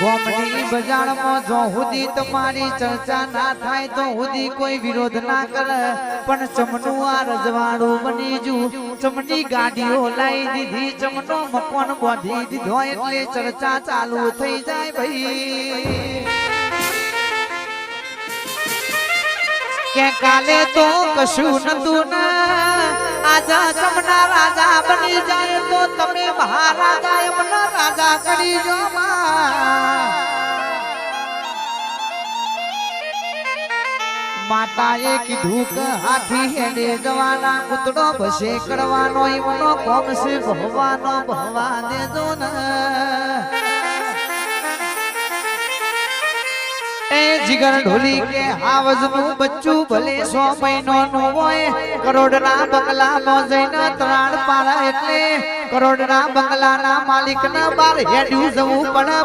comedy બજારમાં જો હુદી તમારી ચર્ચા ના થાય તો હુદી કોઈ વિરોધ ના કરે પણ ચમનું આ રજવાડું બની જુ ચમની ગાડીઓ લાવી દીધી ચમનો મકોન બાંધી દીધો એટલે ચર્ચા ચાલુ થઈ જાય ભાઈ કે કાલે તો કશું નતું ના આજા ચમના રાજા બની જાય તો તમે મહારાજા એમના રાજા કરી જો માતાએ કીધું કે હાથી હેડે જવાના કૂતડો ભસે કરવાનો એમનો કોમ છે ભવવાનો ભવા દેજો ને જીગર ઢોલી કે હાવજનું બચ્ચું ભલે 100 મહિનાનું હોય કરોડના બંગલામાં જઈને ત્રાણ પાડે એટલે કરોડના બંગલાના માલિકને બાર હેડ્યું જવું પડે